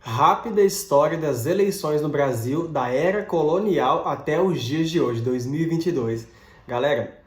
Rápida história das eleições no Brasil da era colonial até os dias de hoje, 2022. Galera,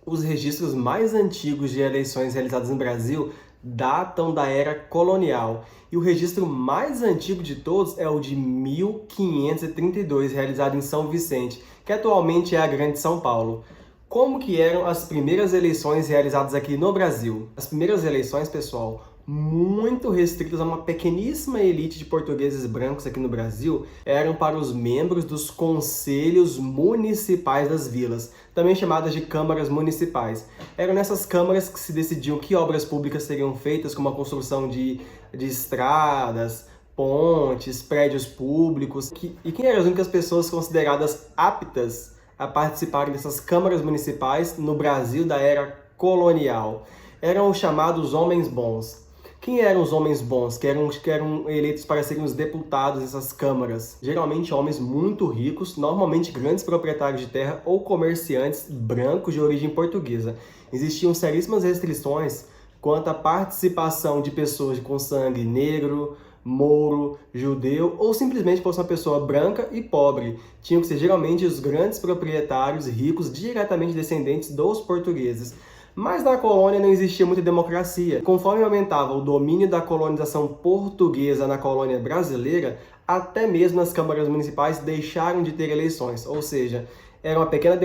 os registros mais antigos de eleições realizadas no Brasil datam da era colonial. E o registro mais antigo de todos é o de 1532, realizado em São Vicente, que atualmente é a Grande São Paulo. Como que eram as primeiras eleições realizadas aqui no Brasil? As primeiras eleições, pessoal, muito restritas a uma pequeníssima elite de portugueses brancos aqui no Brasil, eram para os membros dos conselhos municipais das vilas, também chamadas de câmaras municipais. Eram nessas câmaras que se decidiam que obras públicas seriam feitas, como a construção de estradas, pontes, prédios públicos, e quem eram as únicas pessoas consideradas aptas a participarem dessas câmaras municipais no Brasil da era colonial. Eram os chamados homens bons. Quem eram os homens bons, que eram eleitos para serem os deputados dessas câmaras? Geralmente homens muito ricos, normalmente grandes proprietários de terra ou comerciantes brancos de origem portuguesa. Existiam seríssimas restrições quanto à participação de pessoas com sangue negro, mouro, judeu ou simplesmente fosse uma pessoa branca e pobre. Tinham que ser geralmente os grandes proprietários ricos diretamente descendentes dos portugueses. Mas na colônia não existia muita democracia. Conforme aumentava o domínio da colonização portuguesa na colônia brasileira, até mesmo as câmaras municipais deixaram de ter eleições, ou seja, era uma pequena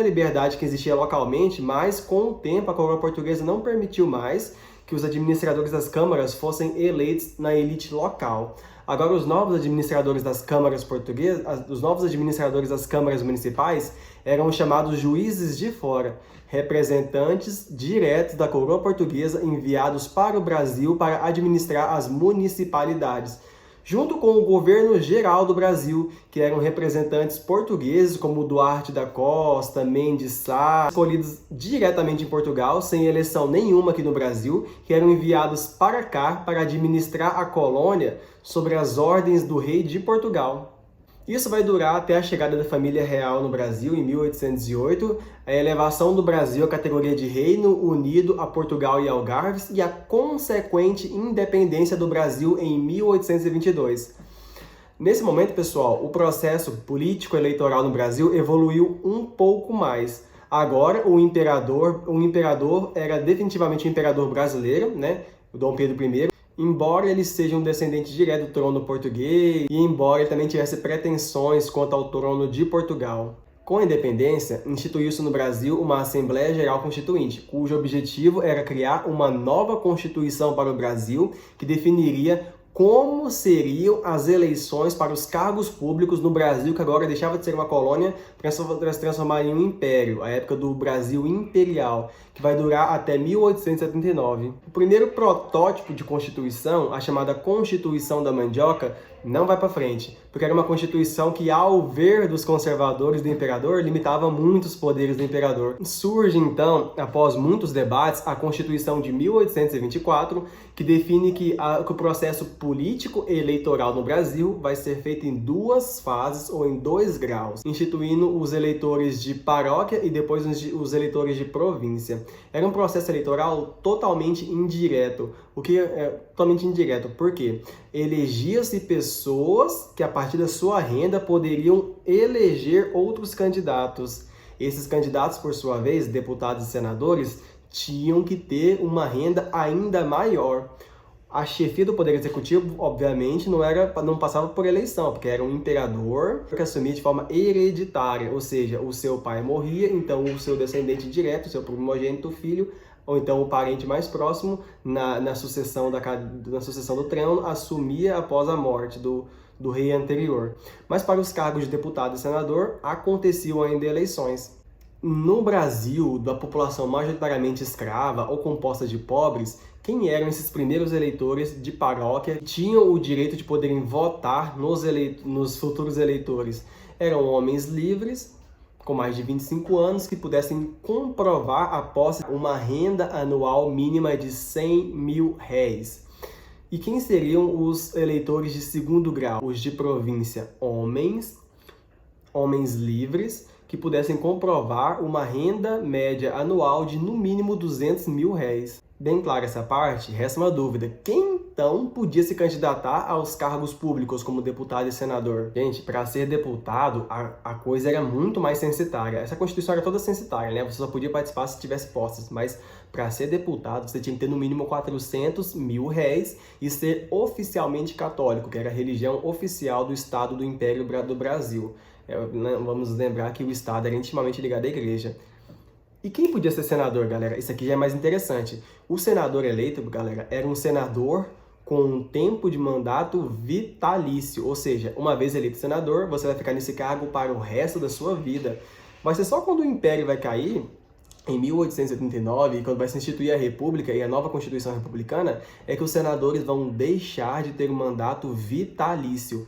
liberdade que existia localmente, mas com o tempo a coroa portuguesa não permitiu mais que os administradores das câmaras fossem eleitos na elite local. Agora, os novos administradores das câmaras portuguesas, os novos administradores das câmaras municipais eram chamados juízes de fora, representantes diretos da coroa portuguesa enviados para o Brasil para administrar as municipalidades, junto com o governo geral do Brasil, que eram representantes portugueses como Duarte da Costa, Mendes Sá, escolhidos diretamente em Portugal, sem eleição nenhuma aqui no Brasil, que eram enviados para cá para administrar a colônia sobre as ordens do rei de Portugal. Isso vai durar até a chegada da família real no Brasil, em 1808, a elevação do Brasil à categoria de Reino Unido a Portugal e Algarves e a consequente independência do Brasil em 1822. Nesse momento, pessoal, o processo político-eleitoral no Brasil evoluiu um pouco mais. Agora, o imperador era definitivamente o imperador brasileiro, né? O Dom Pedro I. Embora ele seja um descendente direto do trono português e embora ele também tivesse pretensões quanto ao trono de Portugal. Com a independência, instituiu-se no Brasil uma Assembleia Geral Constituinte, cujo objetivo era criar uma nova Constituição para o Brasil que definiria como seriam as eleições para os cargos públicos no Brasil, que agora deixava de ser uma colônia para se transformar em um império, a época do Brasil Imperial, que vai durar até 1879. O primeiro protótipo de Constituição, a chamada Constituição da Mandioca, não vai para frente, porque era uma Constituição que, ao ver dos conservadores do imperador, limitava muito os poderes do imperador. Surge, então, após muitos debates, a Constituição de 1824, que define que o processo político e eleitoral no Brasil vai ser feito em duas fases ou em 2 graus, instituindo os eleitores de paróquia e depois os eleitores de província. Era um processo eleitoral totalmente indireto. O que é totalmente indireto? Por quê? Elegia-se pessoas que, a partir da sua renda, poderiam eleger outros candidatos. Esses candidatos, por sua vez, deputados e senadores, tinham que ter uma renda ainda maior. A chefia do Poder Executivo, obviamente, não passava por eleição, porque era um imperador que assumia de forma hereditária, ou seja, o seu pai morria, então o seu descendente direto, o seu primogênito filho, ou então o parente mais próximo, na sucessão do trono, assumia após a morte do rei anterior. Mas para os cargos de deputado e senador, aconteciam ainda eleições. No Brasil, da população majoritariamente escrava ou composta de pobres, quem eram esses primeiros eleitores de paróquia que tinham o direito de poderem votar nos futuros eleitores? Eram homens livres, com mais de 25 anos, que pudessem comprovar a posse de uma renda anual mínima de 100 mil réis. E quem seriam os eleitores de segundo grau? Os de província, homens livres, que pudessem comprovar uma renda média anual de no mínimo 200 mil réis. Bem clara essa parte, resta uma dúvida. Quem então podia se candidatar aos cargos públicos como deputado e senador. Gente, para ser deputado, a coisa era muito mais censitária. Essa Constituição era toda censitária, né? Você só podia participar se tivesse posses, mas para ser deputado, você tinha que ter no mínimo R$ 400.000 e ser oficialmente católico, que era a religião oficial do Estado do Império do Brasil. Vamos lembrar que o Estado era intimamente ligado à igreja. E quem podia ser senador, galera? Isso aqui já é mais interessante. O senador eleito, galera, era um senador com um tempo de mandato vitalício. Ou seja, uma vez eleito senador, você vai ficar nesse cargo para o resto da sua vida. Vai ser só quando o Império vai cair, em 1889, quando vai se instituir a República e a nova Constituição Republicana, é que os senadores vão deixar de ter um mandato vitalício.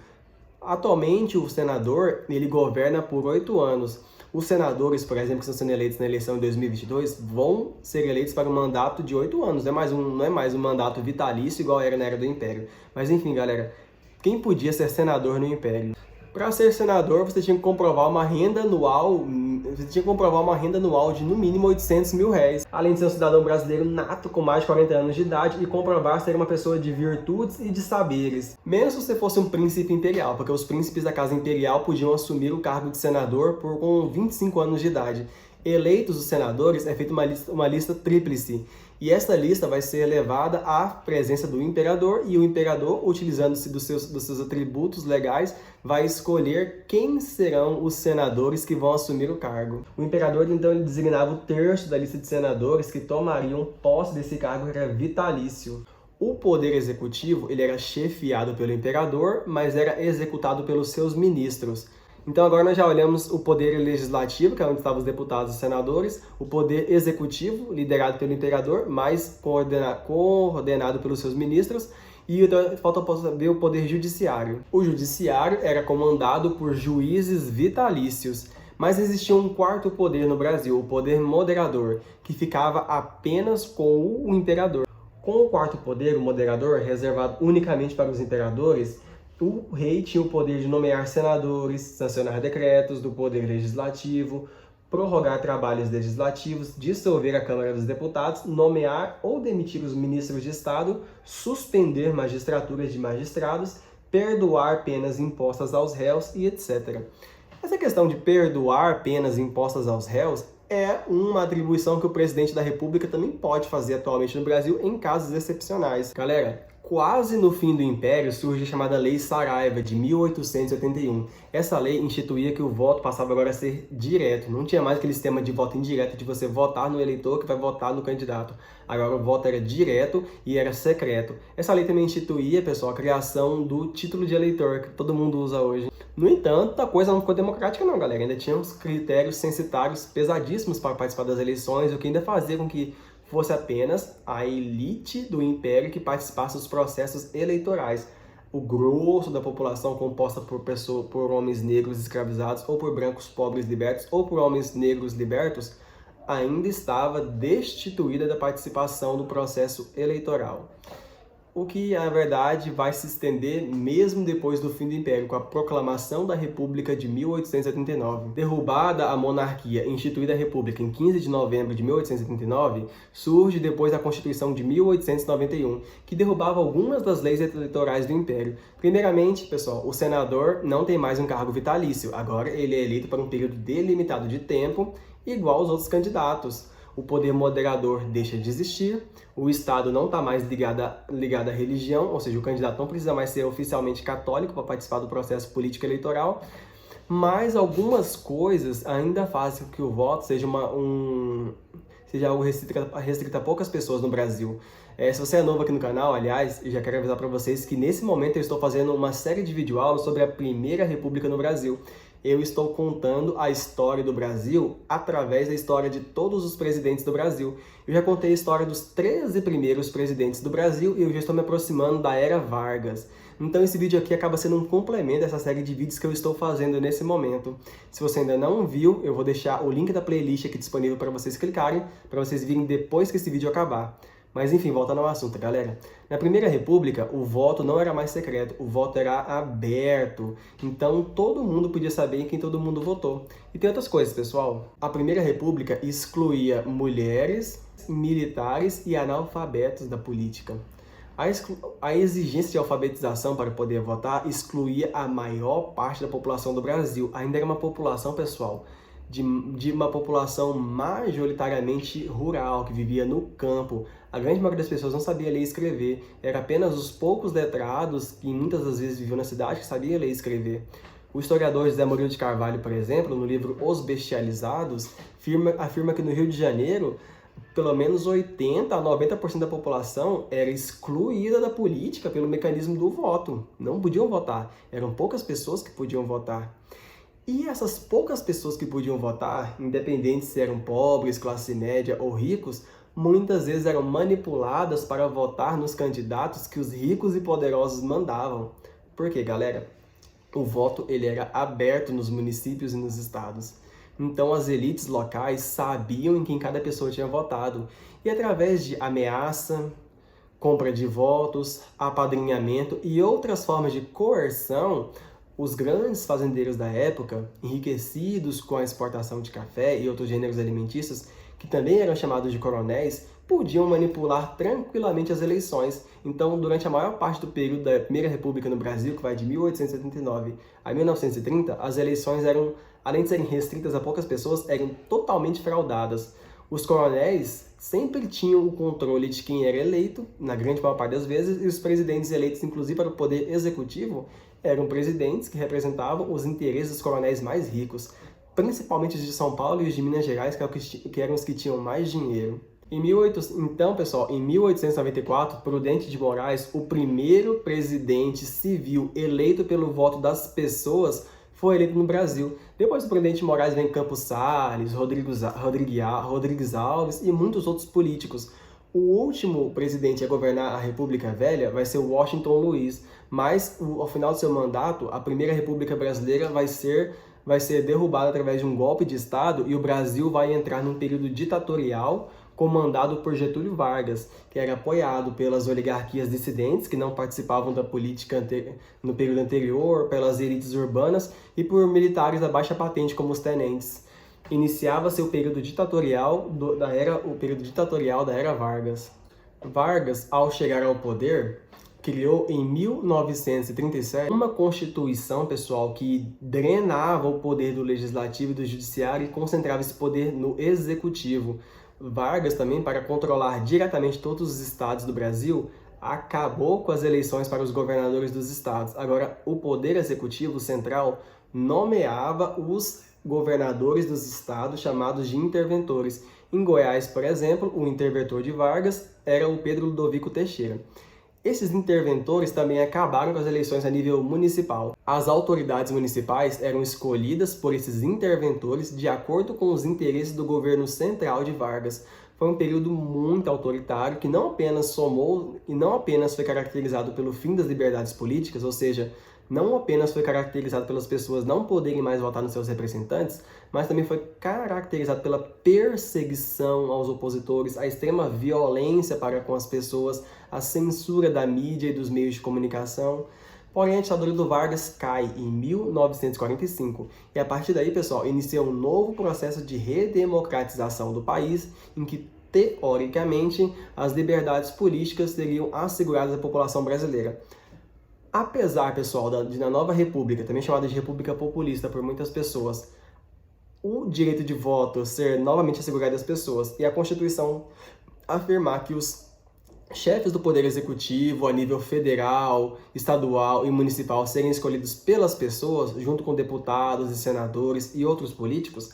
Atualmente, o senador, ele governa por 8 anos. Os senadores, por exemplo, que estão sendo eleitos na eleição de 2022, vão ser eleitos para um mandato de 8 anos. Não é mais um mandato vitalício igual era na era do Império. Mas enfim, galera, quem podia ser senador no Império? Para ser senador, você tinha que comprovar uma renda anual, de no mínimo R$ 800.000, além de ser um cidadão brasileiro nato com mais de 40 anos de idade e comprovar ser uma pessoa de virtudes e de saberes. Menos se você fosse um príncipe imperial, porque os príncipes da casa imperial podiam assumir o cargo de senador com 25 anos de idade. Eleitos os senadores, é feita uma lista tríplice. E essa lista vai ser levada à presença do imperador, e o imperador, utilizando-se dos seus atributos legais, vai escolher quem serão os senadores que vão assumir o cargo. O imperador, então, ele designava o terço da lista de senadores que tomariam posse desse cargo, que era vitalício. O poder executivo, ele era chefiado pelo imperador, mas era executado pelos seus ministros. Então agora nós já olhamos o poder legislativo, que é onde estavam os deputados e senadores, o poder executivo, liderado pelo imperador, mas coordenado pelos seus ministros, e então, falta ver o poder judiciário. O judiciário era comandado por juízes vitalícios, mas existia um quarto poder no Brasil, o poder moderador, que ficava apenas com o imperador. Com o quarto poder, o moderador, reservado unicamente para os imperadores, o rei tinha o poder de nomear senadores, sancionar decretos do poder legislativo, prorrogar trabalhos legislativos, dissolver a Câmara dos Deputados, nomear ou demitir os ministros de Estado, suspender magistraturas de magistrados, perdoar penas impostas aos réus e etc. Essa questão de perdoar penas impostas aos réus é uma atribuição que o presidente da República também pode fazer atualmente no Brasil em casos excepcionais. Galera, quase no fim do Império surge a chamada Lei Saraiva, de 1881. Essa lei instituía que o voto passava agora a ser direto. Não tinha mais aquele sistema de voto indireto, de você votar no eleitor que vai votar no candidato. Agora o voto era direto e era secreto. Essa lei também instituía, pessoal, a criação do título de eleitor, que todo mundo usa hoje. No entanto, a coisa não ficou democrática não, galera. Ainda tinha uns critérios censitários pesadíssimos para participar das eleições, o que ainda fazia com que fosse apenas a elite do Império que participasse dos processos eleitorais. O grosso da população, composta por homens negros escravizados, ou por brancos pobres libertos, ou por homens negros libertos, ainda estava destituída da participação no processo eleitoral. O que, na verdade, vai se estender mesmo depois do fim do Império, com a proclamação da República de 1889. Derrubada a monarquia e instituída a República em 15 de novembro de 1889, surge depois a Constituição de 1891, que derrubava algumas das leis eleitorais do Império. Primeiramente, pessoal, o senador não tem mais um cargo vitalício, agora ele é eleito para um período delimitado de tempo, igual aos outros candidatos. O poder moderador deixa de existir, o Estado não está mais ligado à religião, ou seja, o candidato não precisa mais ser oficialmente católico para participar do processo político eleitoral, mas algumas coisas ainda fazem com que o voto seja algo restrito a poucas pessoas no Brasil. Se você é novo aqui no canal, aliás, eu já quero avisar para vocês que nesse momento eu estou fazendo uma série de videoaulas sobre a Primeira República no Brasil. Eu estou contando a história do Brasil através da história de todos os presidentes do Brasil. Eu já contei a história dos 13 primeiros presidentes do Brasil e eu já estou me aproximando da Era Vargas. Então esse vídeo aqui acaba sendo um complemento dessa série de vídeos que eu estou fazendo nesse momento. Se você ainda não viu, eu vou deixar o link da playlist aqui disponível para vocês clicarem, para vocês virem depois que esse vídeo acabar. Mas enfim, voltando ao assunto, galera. Na Primeira República, o voto não era mais secreto, o voto era aberto. Então, todo mundo podia saber em quem todo mundo votou. E tem outras coisas, pessoal. A Primeira República excluía mulheres, militares e analfabetos da política. A exigência de alfabetização para poder votar excluía a maior parte da população do Brasil. Ainda era uma população, pessoal, de uma população majoritariamente rural, que vivia no campo. A grande maioria das pessoas não sabia ler e escrever. Era apenas os poucos letrados, que muitas das vezes viviam na cidade, que sabiam ler e escrever. O historiador José Murilo de Carvalho, por exemplo, no livro Os Bestializados, afirma que no Rio de Janeiro, pelo menos 80% a 90% da população era excluída da política pelo mecanismo do voto. Não podiam votar. Eram poucas pessoas que podiam votar. E essas poucas pessoas que podiam votar, independente se eram pobres, classe média ou ricos, muitas vezes eram manipuladas para votar nos candidatos que os ricos e poderosos mandavam. Por quê, galera? O voto ele era aberto nos municípios e nos estados. Então as elites locais sabiam em quem cada pessoa tinha votado. E através de ameaça, compra de votos, apadrinhamento e outras formas de coerção, os grandes fazendeiros da época, enriquecidos com a exportação de café e outros gêneros alimentícios, que também eram chamados de coronéis, podiam manipular tranquilamente as eleições. Então, durante a maior parte do período da Primeira República no Brasil, que vai de 1879 a 1930, as eleições eram, além de serem restritas a poucas pessoas, eram totalmente fraudadas. Os coronéis sempre tinham o controle de quem era eleito, na grande maior parte das vezes, e os presidentes eleitos, inclusive para o poder executivo, eram presidentes que representavam os interesses dos coronéis mais ricos, principalmente os de São Paulo e os de Minas Gerais, que eram os que tinham mais dinheiro. Então, pessoal, em 1894, Prudente de Moraes, o primeiro presidente civil eleito pelo voto das pessoas, foi eleito no Brasil. Depois do Prudente de Moraes vem Campos Salles, Rodrigues Alves e muitos outros políticos. O último presidente a governar a República Velha vai ser Washington Luiz, mas ao final do seu mandato, a Primeira República Brasileira vai ser derrubada através de um golpe de Estado e o Brasil vai entrar num período ditatorial comandado por Getúlio Vargas, que era apoiado pelas oligarquias dissidentes que não participavam da política no período anterior, pelas elites urbanas e por militares da baixa patente como os tenentes. Iniciava-se o período ditatorial da era Vargas. Vargas, ao chegar ao poder, criou em 1937 uma constituição, pessoal, que drenava o poder do legislativo e do judiciário e concentrava esse poder no executivo. Vargas também, para controlar diretamente todos os estados do Brasil, acabou com as eleições para os governadores dos estados. Agora, o poder executivo central nomeava os governadores dos estados, chamados de interventores. Em Goiás, por exemplo, o interventor de Vargas era o Pedro Ludovico Teixeira. Esses interventores também acabaram com as eleições a nível municipal. As autoridades municipais eram escolhidas por esses interventores de acordo com os interesses do governo central de Vargas. Foi um período muito autoritário que não apenas foi caracterizado pelo fim das liberdades políticas, ou seja, não apenas foi caracterizado pelas pessoas não poderem mais votar nos seus representantes, mas também foi caracterizado pela perseguição aos opositores, a extrema violência para com as pessoas, a censura da mídia e dos meios de comunicação. Porém, a ditadura do Vargas cai em 1945 e a partir daí, pessoal, inicia um novo processo de redemocratização do país em que, teoricamente, as liberdades políticas seriam asseguradas à população brasileira. Apesar, pessoal, na nova república, também chamada de república populista por muitas pessoas, o direito de voto ser novamente assegurado às pessoas e a Constituição afirmar que os chefes do poder executivo a nível federal, estadual e municipal serem escolhidos pelas pessoas, junto com deputados e senadores e outros políticos,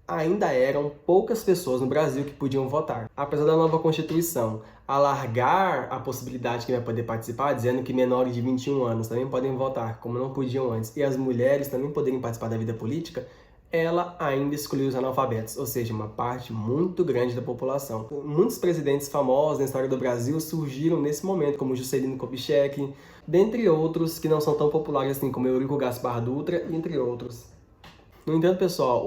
ainda eram poucas pessoas no Brasil que podiam votar. Apesar da nova Constituição alargar a possibilidade de quem vai poder participar, dizendo que menores de 21 anos também podem votar, como não podiam antes, e as mulheres também poderem participar da vida política, ela ainda excluiu os analfabetos, ou seja, uma parte muito grande da população. Muitos presidentes famosos na história do Brasil surgiram nesse momento, como Juscelino Kubitschek, dentre outros que não são tão populares assim, como Eurico Gaspar Dutra, entre outros. No entanto, pessoal,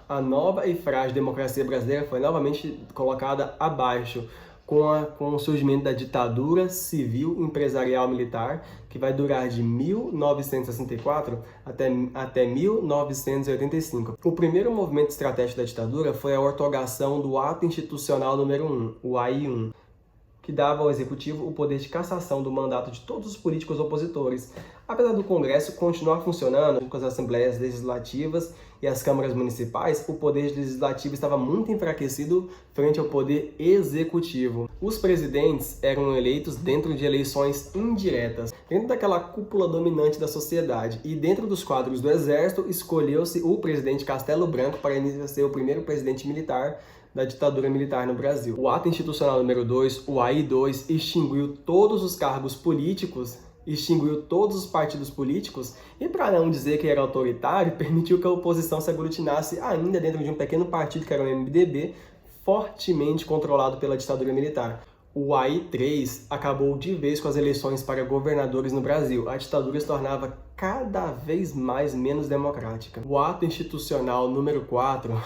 a nova e frágil democracia brasileira foi novamente colocada abaixo com o surgimento da ditadura civil empresarial militar, que vai durar de 1964 até 1985. O primeiro movimento estratégico da ditadura foi a ortogação do Ato Institucional número 1, o AI-1. que dava ao Executivo o poder de cassação do mandato de todos os políticos opositores. Apesar do Congresso continuar funcionando com as assembleias legislativas e as câmaras municipais, o poder legislativo estava muito enfraquecido frente ao poder executivo. Os presidentes eram eleitos dentro de eleições indiretas, dentro daquela cúpula dominante da sociedade, e dentro dos quadros do Exército escolheu-se o presidente Castelo Branco para ser o primeiro presidente militar da ditadura militar no Brasil. O Ato Institucional número 2, o AI-2, extinguiu todos os cargos políticos, extinguiu todos os partidos políticos e, para não dizer que era autoritário, permitiu que a oposição se aglutinasse ainda dentro de um pequeno partido que era o MDB, fortemente controlado pela ditadura militar. O AI-3 acabou de vez com as eleições para governadores no Brasil. A ditadura se tornava cada vez menos democrática. O Ato Institucional número 4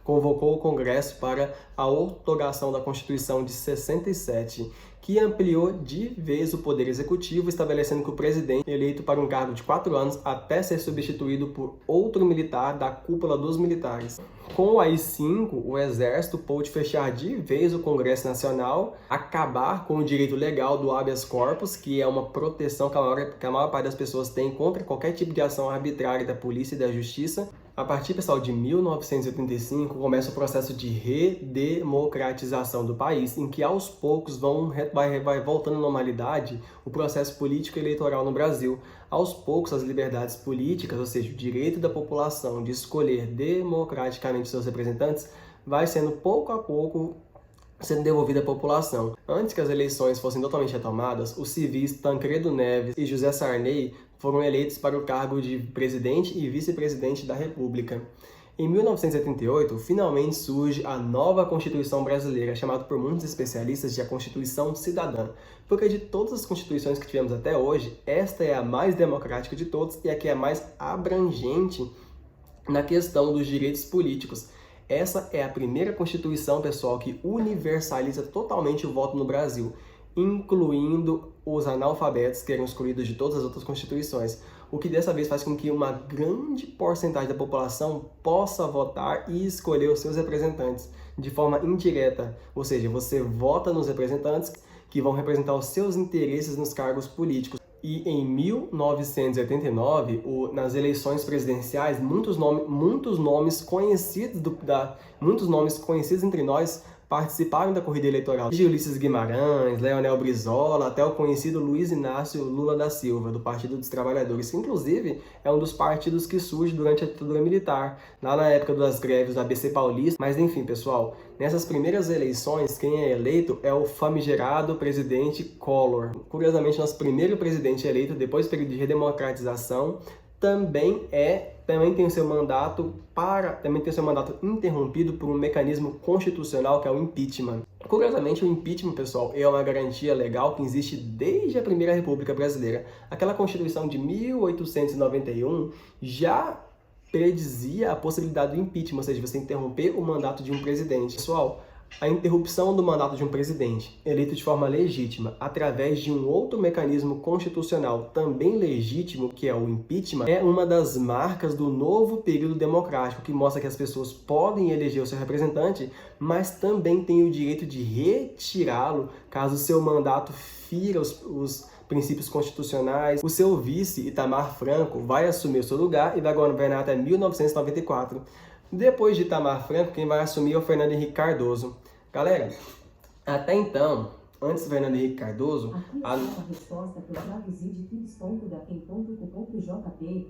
convocou o Congresso para a outorgação da Constituição de 67, que ampliou de vez o poder executivo, estabelecendo que o presidente é eleito para um cargo de 4 anos até ser substituído por outro militar da cúpula dos militares. Com o AI-5, o Exército pôde fechar de vez o Congresso Nacional, acabar com o direito legal do habeas corpus, que é uma proteção que a maior parte das pessoas tem contra qualquer tipo de ação arbitrária da polícia e da justiça. A partir, pessoal, de 1985, começa o processo de redemocratização do país, em que aos poucos vai voltando à normalidade o processo político e eleitoral no Brasil. Aos poucos, as liberdades políticas, ou seja, o direito da população de escolher democraticamente seus representantes, vai sendo pouco a pouco sendo devolvida à população. Antes que as eleições fossem totalmente retomadas, os civis Tancredo Neves e José Sarney foram eleitos para o cargo de presidente e vice-presidente da República. Em 1978, finalmente surge a nova Constituição brasileira, chamada por muitos especialistas de a Constituição Cidadã, porque de todas as constituições que tivemos até hoje, esta é a mais democrática de todas e a que é mais abrangente na questão dos direitos políticos. Essa é a primeira Constituição, pessoal, que universaliza totalmente o voto no Brasil, incluindo os analfabetos, que eram excluídos de todas as outras constituições, o que dessa vez faz com que uma grande porcentagem da população possa votar e escolher os seus representantes de forma indireta, ou seja, você vota nos representantes que vão representar os seus interesses nos cargos políticos. E em 1989, nas eleições presidenciais, muitos nomes conhecidos entre nós participaram da corrida eleitoral. De Ulisses Guimarães, Leonel Brizola, até o conhecido Luiz Inácio Lula da Silva, do Partido dos Trabalhadores, que inclusive é um dos partidos que surge durante a ditadura militar, lá na época das greves do ABC Paulista. Mas enfim, pessoal, nessas primeiras eleições, quem é eleito é o famigerado presidente Collor. Curiosamente, nosso primeiro presidente eleito, depois do período de redemocratização, também tem seu mandato interrompido por um mecanismo constitucional que é o impeachment. Curiosamente, o impeachment, pessoal, é uma garantia legal que existe desde a Primeira República Brasileira. Aquela Constituição de 1891 já predizia a possibilidade do impeachment, ou seja, você interromper o mandato de um presidente. Pessoal, a interrupção do mandato de um presidente, eleito de forma legítima, através de um outro mecanismo constitucional também legítimo, que é o impeachment, é uma das marcas do novo período democrático, que mostra que as pessoas podem eleger o seu representante, mas também têm o direito de retirá-lo caso o seu mandato fira os princípios constitucionais. O seu vice, Itamar Franco, vai assumir o seu lugar e vai governar até 1994. Depois de Itamar Franco, quem vai assumir é o Fernando Henrique Cardoso. Galera, até então, antes do Fernando Henrique Cardoso... A resposta que eu traduzi de turistom.com.jp.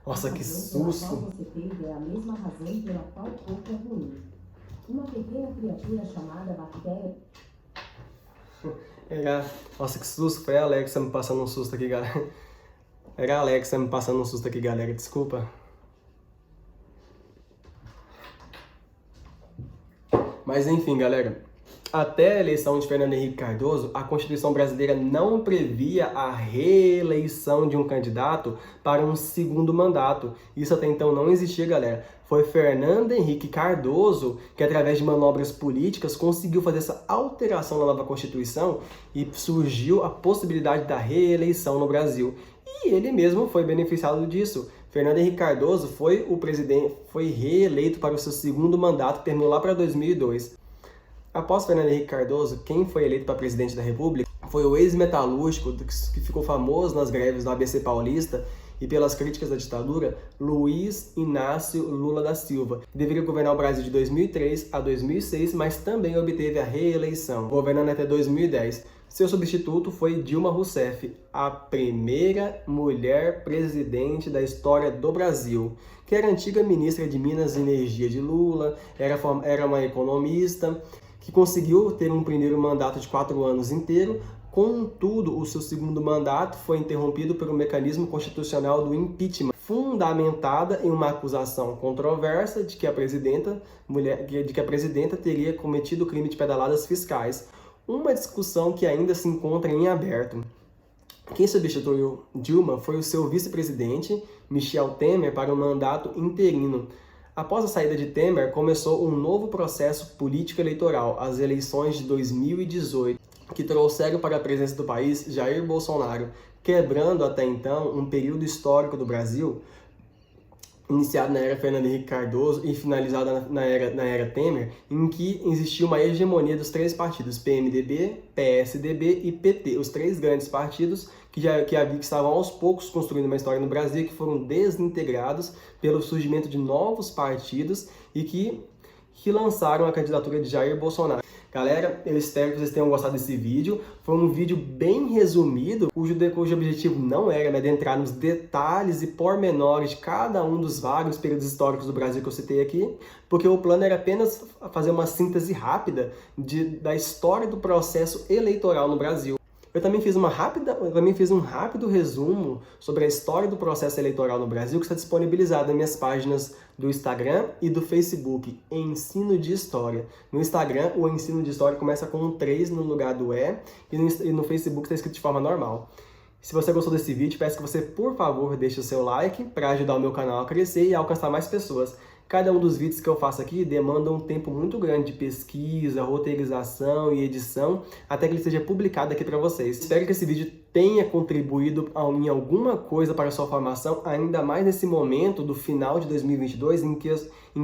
Nossa, que susto! Você teve é a mesma razão pela qual o corpo é ruim. Uma pequena criatura chamada bactéria... Nossa, que susto! Foi a Alexa me passando um susto aqui, galera. Era a Alexa me passando um susto aqui, galera. Desculpa. Mas enfim, galera, até a eleição de Fernando Henrique Cardoso, a Constituição brasileira não previa a reeleição de um candidato para um segundo mandato. Isso até então não existia, galera. Foi Fernando Henrique Cardoso que, através de manobras políticas, conseguiu fazer essa alteração na nova Constituição e surgiu a possibilidade da reeleição no Brasil. E ele mesmo foi beneficiado disso. Fernando Henrique Cardoso foi reeleito para o seu segundo mandato, terminou lá para 2002. Após Fernando Henrique Cardoso, quem foi eleito para presidente da República foi o ex-metalúrgico, que ficou famoso nas greves do ABC Paulista e pelas críticas da ditadura, Luiz Inácio Lula da Silva, que deveria governar o Brasil de 2003 a 2006, mas também obteve a reeleição, governando até 2010. Seu substituto foi Dilma Rousseff, a primeira mulher presidente da história do Brasil, que era antiga ministra de Minas e Energia de Lula, era uma economista, que conseguiu ter um primeiro mandato de 4 anos inteiro. Contudo, o seu segundo mandato foi interrompido pelo mecanismo constitucional do impeachment, fundamentada em uma acusação controversa de que a presidenta teria cometido crime de pedaladas fiscais, uma discussão que ainda se encontra em aberto. Quem substituiu Dilma foi o seu vice-presidente, Michel Temer, para um mandato interino. Após a saída de Temer, começou um novo processo político-eleitoral, as eleições de 2018, que trouxeram para a presença do país Jair Bolsonaro, quebrando até então um período histórico do Brasil, iniciado na era Fernando Henrique Cardoso e finalizado na era Temer, em que existia uma hegemonia dos 3 partidos, PMDB, PSDB e PT, os 3 grandes partidos que estavam aos poucos construindo uma história no Brasil, que foram desintegrados pelo surgimento de novos partidos e que lançaram a candidatura de Jair Bolsonaro. Galera, eu espero que vocês tenham gostado desse vídeo. Foi um vídeo bem resumido, cujo objetivo não era adentrar nos detalhes e pormenores de cada um dos vários períodos históricos do Brasil que eu citei aqui, porque o plano era apenas fazer uma síntese rápida da história do processo eleitoral no Brasil. Eu também fiz um rápido resumo sobre a história do processo eleitoral no Brasil, que está disponibilizado nas minhas páginas do Instagram e do Facebook, Ensino de História. No Instagram, o Ensino de História começa com um 3 no lugar do E, e no Facebook está escrito de forma normal. Se você gostou desse vídeo, peço que você, por favor, deixe o seu like para ajudar o meu canal a crescer e a alcançar mais pessoas. Cada um dos vídeos que eu faço aqui demanda um tempo muito grande de pesquisa, roteirização e edição, até que ele seja publicado aqui para vocês. Espero que esse vídeo tenha contribuído em alguma coisa para a sua formação, ainda mais nesse momento do final de 2022, em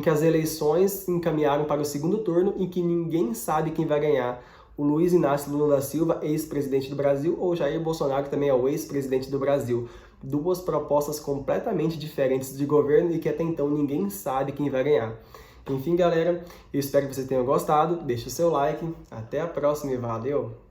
que as eleições se encaminharam para o segundo turno e que ninguém sabe quem vai ganhar. O Luiz Inácio Lula da Silva, ex-presidente do Brasil, ou Jair Bolsonaro, que também é o ex-presidente do Brasil. 2 propostas completamente diferentes de governo e que até então ninguém sabe quem vai ganhar. Enfim, galera, eu espero que vocês tenham gostado. Deixe o seu like. Até a próxima e valeu!